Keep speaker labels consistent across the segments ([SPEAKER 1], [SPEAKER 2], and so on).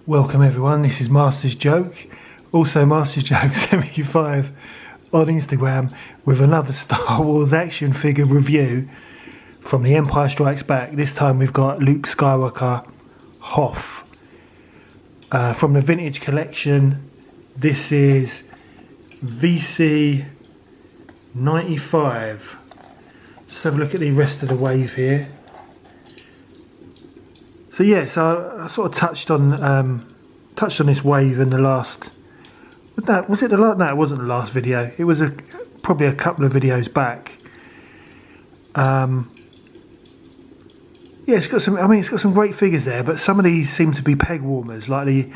[SPEAKER 1] Welcome everyone, this is Master's Joke, also Master's Joke 75 on Instagram with another Star Wars action figure review from The Empire Strikes Back. This time we've got Luke Skywalker Hoth from the vintage collection. This is VC95. Just have a look at the rest of the wave here. So yeah, so I sort of touched on this wave in the last. Was it the last? No, it wasn't the last video. It was probably a couple of videos back. Yeah, it's got some. I mean, it's got some great figures there, but some of these seem to be peg warmers, like the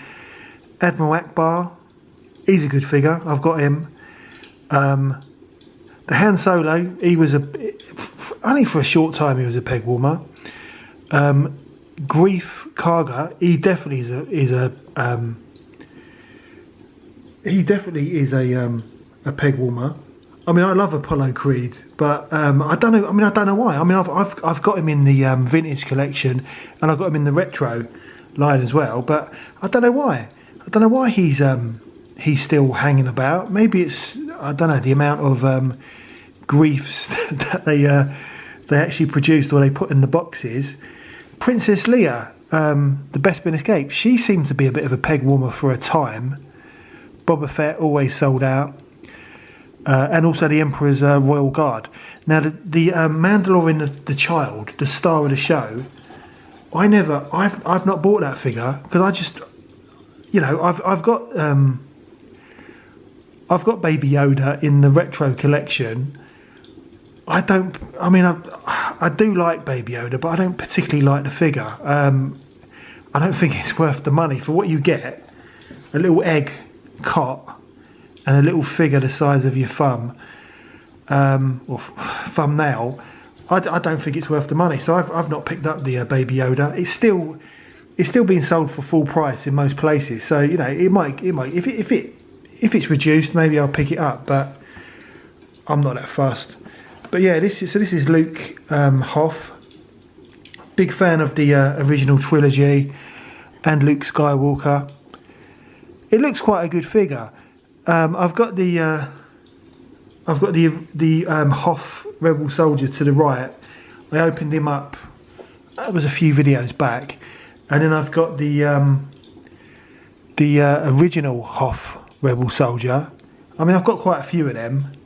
[SPEAKER 1] Admiral Akbar. He's a good figure. I've got him. The Han Solo. He was only for a short time. He was a peg warmer. Grief Karga, he definitely is a peg warmer. I mean, I love Apollo Creed, but I don't know. I mean, I don't know why. I mean, I've got him in the vintage collection, and I've got him in the retro line as well. But I don't know why. I don't know why he's still hanging about. Maybe it's, I don't know, the amount of griefs that they actually produced or they put in the boxes. Princess Leia, the Best Been Escaped, she seemed to be a bit of a peg warmer for a time. Boba Fett always sold out. And also the Emperor's Royal Guard. Now the Mandalorian, the child, the star of the show, I've not bought that figure because I just, you know, I've got Baby Yoda in the retro collection. I do like Baby Yoda, but I don't particularly like the figure. I don't think it's worth the money for what you get. A little egg cot and a little figure the size of your thumb, or thumbnail. I don't think it's worth the money. So I've not picked up the Baby Yoda. It's still being sold for full price in most places. So you know it might if it's reduced, maybe I'll pick it up. But I'm not that fussed. But yeah, this is Luke Hoth. Big fan of the original trilogy and Luke Skywalker. It looks quite a good figure. I've got the Hoth Rebel Soldier to the right. I opened him up. That was a few videos back, and then I've got the original Hoth Rebel Soldier. I mean, I've got quite a few of them.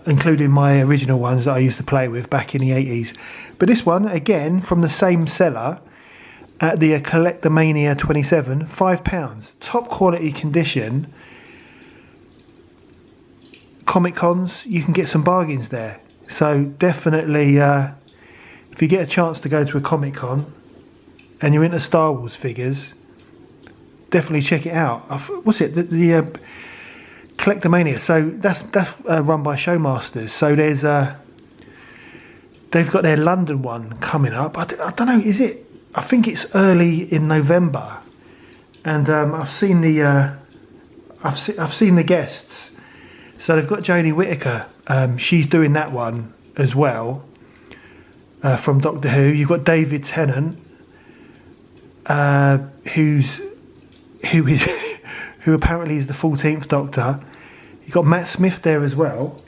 [SPEAKER 1] Including my original ones that I used to play with back in the 80s. But this one, again, from the same seller at the Collectomania 27, £5. Top quality condition. Comic Cons, you can get some bargains there. So definitely, if you get a chance to go to a Comic Con and you're into Star Wars figures, definitely check it out. What's it? The Collectomania, so that's run by Showmasters. So there's they've got their London one coming up. I don't know, is it? I think it's early in November, and I've seen the guests. So they've got Jodie Whittaker. She's doing that one as well from Doctor Who. You've got David Tennant, who apparently is the 14th Doctor. You've got Matt Smith there as well.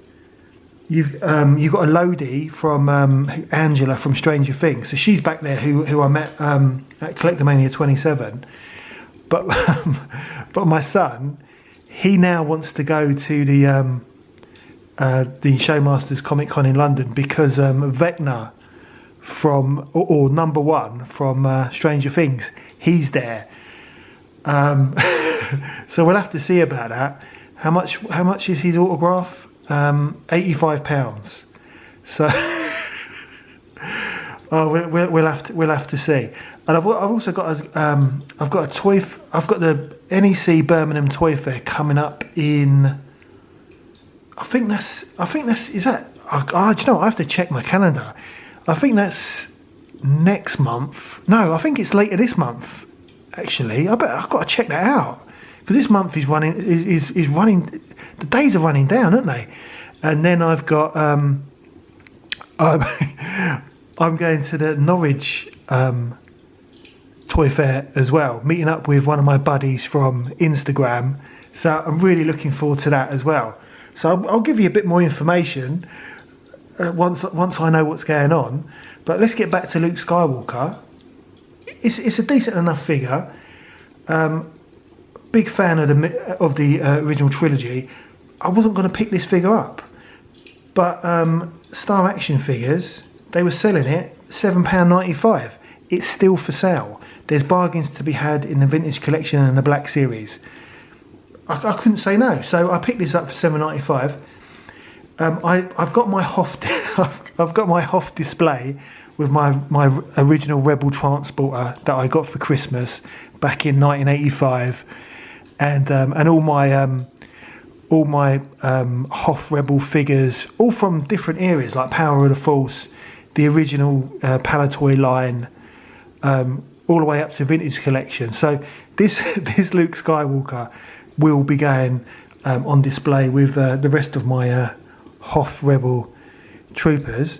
[SPEAKER 1] You've got a Lodi from Angela from Stranger Things. So she's back there, who I met at Collectomania 27. But but my son, he now wants to go to the Showmasters Comic Con in London because Vecna from or number one from Stranger Things, he's there. So we'll have to see about that. How much is his autograph? £85. So we'll have to see. And I've also got the NEC Birmingham Toy Fair coming up in. I think that's is that. Do you know what? I have to check my calendar. I think that's next month. No, I think it's later this month. Actually, I've got to check that out because this month is running. Is running. The days are running down, aren't they? And then I've got. I'm going to the Norwich Toy Fair as well, meeting up with one of my buddies from Instagram. So I'm really looking forward to that as well. So I'll give you a bit more information once I know what's going on. But let's get back to Luke Skywalker. It's a decent enough figure. Big fan of the original trilogy. I wasn't going to pick this figure up, but Star Action Figures, they were selling it £7.95. It's still for sale. There's bargains to be had in the Vintage Collection and the Black Series. I couldn't say no, so I picked this up for £7.95. I've got my Hoth I've got my Hoth display with my original Rebel transporter that I got for Christmas back in 1985, and all my Hoth Rebel figures, all from different areas like Power of the Force, the original Palatoy line, all the way up to Vintage Collection. So this Luke Skywalker will be going on display with the rest of my Hoth Rebel troopers.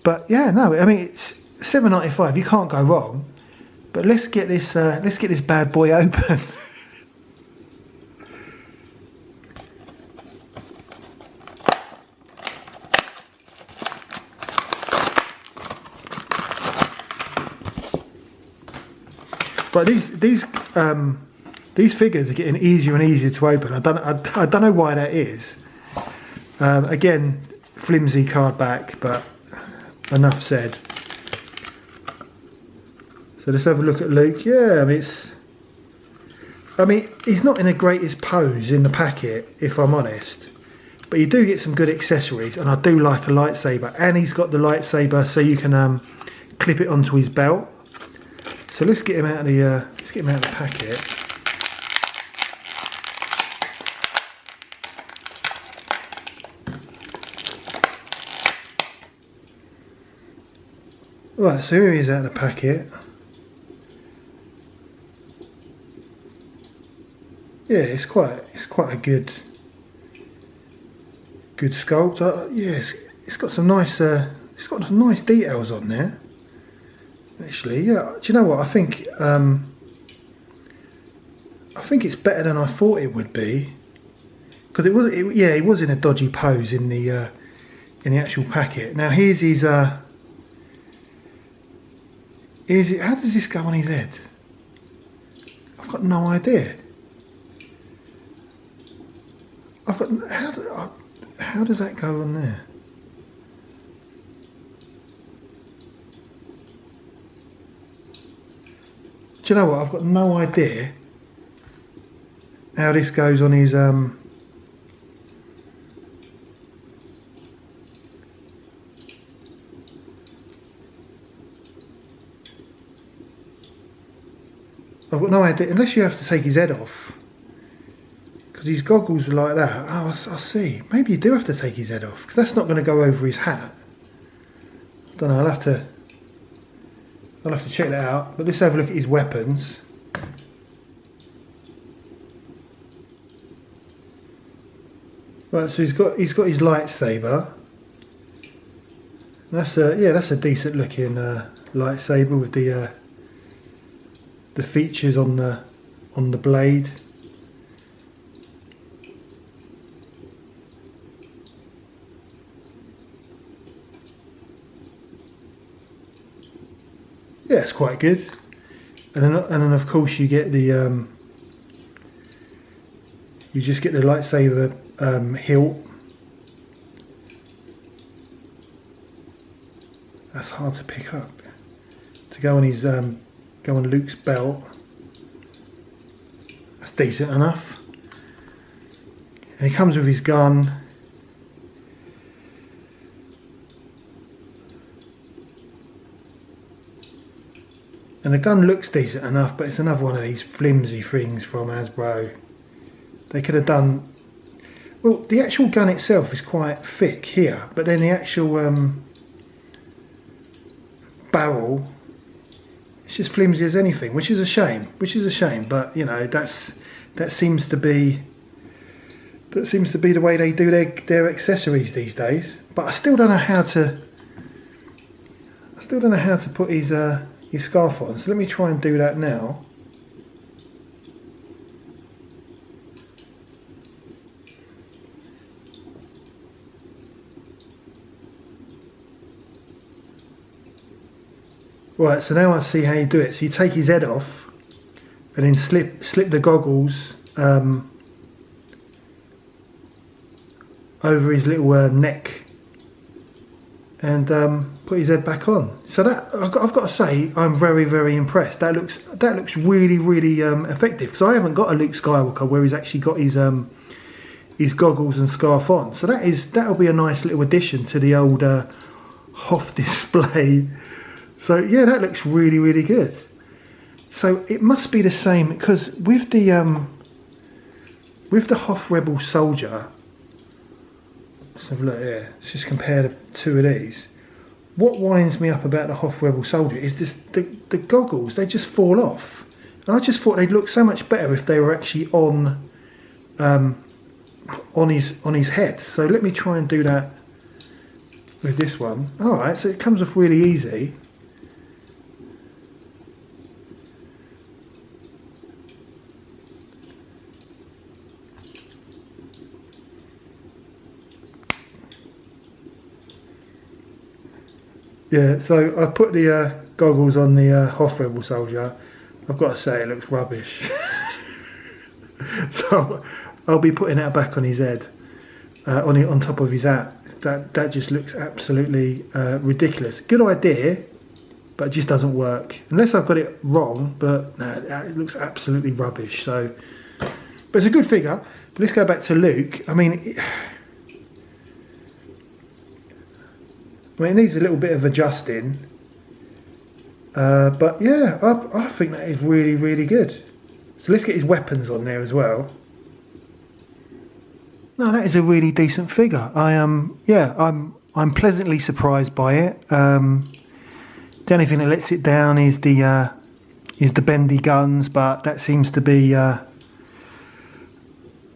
[SPEAKER 1] But yeah, no, I mean, it's £7.95. You can't go wrong. But let's get this bad boy open. But these figures are getting easier and easier to open. I don't know why that is. Again, flimsy card back, but enough said. So let's have a look at Luke. Yeah, I mean, he's not in the greatest pose in the packet, if I'm honest. But you do get some good accessories, and I do like a lightsaber. And he's got the lightsaber, so you can clip it onto his belt. So let's get him out of the packet. Right, so here he is out of the packet. Yeah, it's quite a good sculpt. Yes, it's got some nice details on there. Actually, yeah. Do you know what? I think it's better than I thought it would be, because it was in a dodgy pose in the actual packet. Now here's his. How does this go on his head? I've got no idea. How does that go on there? Do you know what? I've got no idea how this goes on his I've got no idea, unless you have to take his head off, because his goggles are like that. Oh, I see. Maybe you do have to take his head off, because that's not going to go over his hat. I don't know. I'll have to check that out. But let's have a look at his weapons. Right, so he's got his lightsaber. That's a decent looking lightsaber with the features on the blade. Yeah, it's quite good. And then of course you get the you just get the lightsaber hilt. That's hard to pick up. To go on his go on Luke's belt. That's decent enough. And he comes with his gun. And the gun looks decent enough, but it's another one of these flimsy things from Hasbro. They could have done... Well, the actual gun itself is quite thick here, but then the actual barrel, it's just flimsy as anything, which is a shame. But you know, that seems to be the way they do their accessories these days. But I still don't know how to put his his scarf on. So let me try and do that now. Right, so now I see how you do it. So you take his head off and then slip the goggles over his little neck and put his head back on. So that I've got to say, I'm very, very impressed. That looks really, really effective, because I haven't got a Luke Skywalker where he's actually got his goggles and scarf on. So that'll be a nice little addition to the old Hoth display. So yeah, that looks really, really good. So it must be the same, because with the Hoth Rebel Soldier, let's have a look here. Let's just compare the two of these. What winds me up about the Hoth Rebel Soldier is this: the goggles, they just fall off. And I just thought they'd look so much better if they were actually on his head. So let me try and do that with this one. All right, so it comes off really easy. Yeah, so I put the goggles on the Hoth Rebel Soldier. I've got to say, it looks rubbish. So I'll be putting that back on his head, on top of his hat. That just looks absolutely ridiculous. Good idea, but it just doesn't work unless I've got it wrong. But no, it looks absolutely rubbish. So, but it's a good figure. But let's go back to Luke. I mean, it needs a little bit of adjusting, but yeah, I think that is really, really good. So let's get his weapons on there as well. No, that is a really decent figure. I'm pleasantly surprised by it. The only thing that lets it down is the bendy guns, but that seems to be a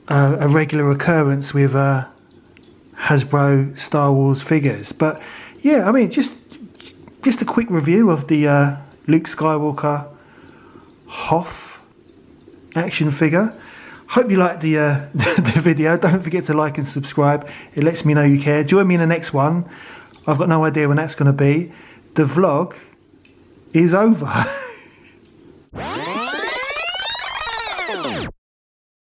[SPEAKER 1] regular occurrence with Hasbro Star Wars figures. But yeah, I mean, just a quick review of the Luke Skywalker Hoth action figure. Hope you liked the the video. Don't forget to like and subscribe. It lets me know you care. Join me in the next one. I've got no idea when that's going to be. The vlog is over.